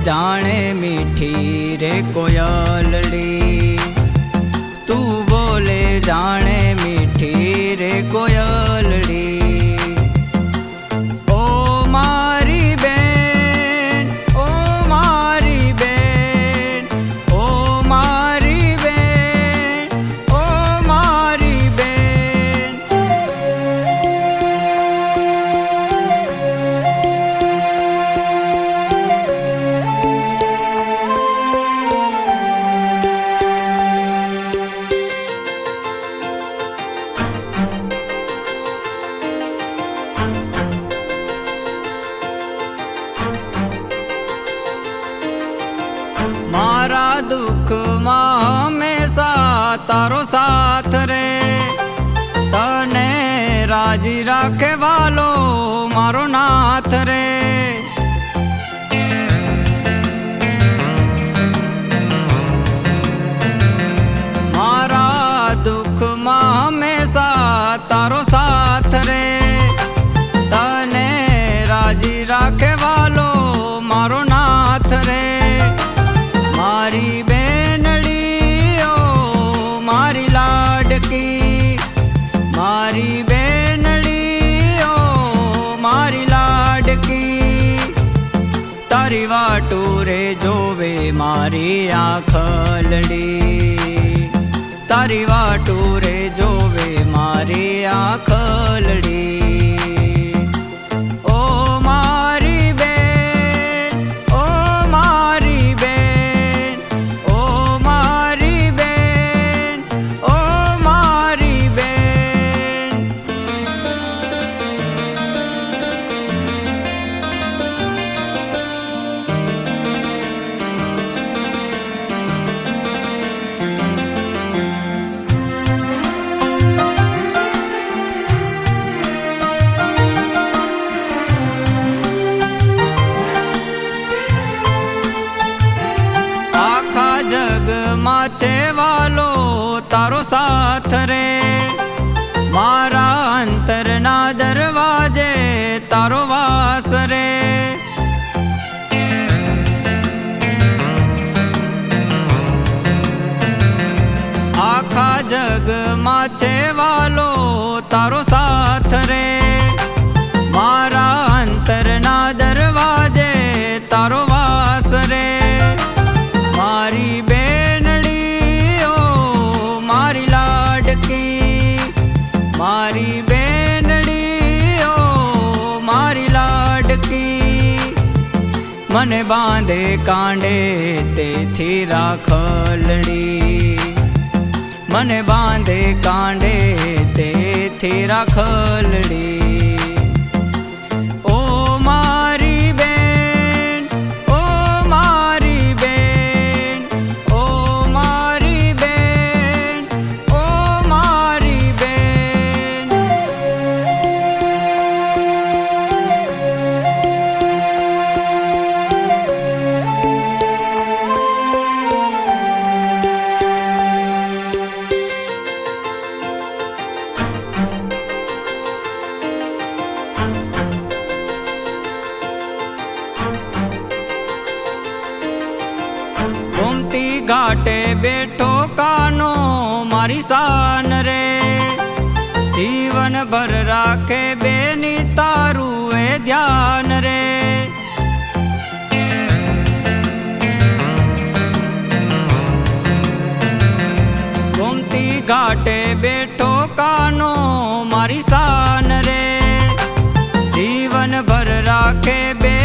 जाने मीठी रे कोयलड़ी, तू बोले जाने मीठी रे कोयलड़ी। ओ मारी बेन, ओ मारी बेन, ओ मारी बेन, ओ मारी बेन। मारा दुख में हमेशा तारो साथ रे, तने राजी राखे वालो मारो नाथ रे। मारा दुख में हमेशा तारो साथ रे, तने राजी राखे वालो मारो नाथ रे। मारी बेनड़ी ओ मारी लाडकी, मारी बेनड़ी ओ मारी लाडकी। तारी वाटू रे जोवे मारी आँखलड़ी, तारी वाटू रे जोवे मारी आँखलड़ी। ओ मारी बेन, ओ मारी बेन, ओ मारी बेन, ओ मारी बेन। आखा जग माचे वालो तारो साथ रे, मारा अंतर ना दरवाजे तारो वास रे। आखा जग माचे वालो तारो साथ रे, मारा अंतर ना दरवाजे तारो वास रे। मारी बेनड़ी ओ मारी लाडकी, मारी बेनड़ी ओ मारी लाडकी। मने बांधे कांडे ते थी राखलड़ी, मने बांधे कांडे ते थी राखलड़ी। ओ मारी बेन, ओ मारी बेन, ओ मारी बेन, ओ मारी बेन। गोमती घाटे बैठो कानो मारी शान रे, जीवन भर राखे बेनी तारू ए ध्यान रे। गोमती घाटे बैठो कानो मारी शान रे, जीवन भर राखे बे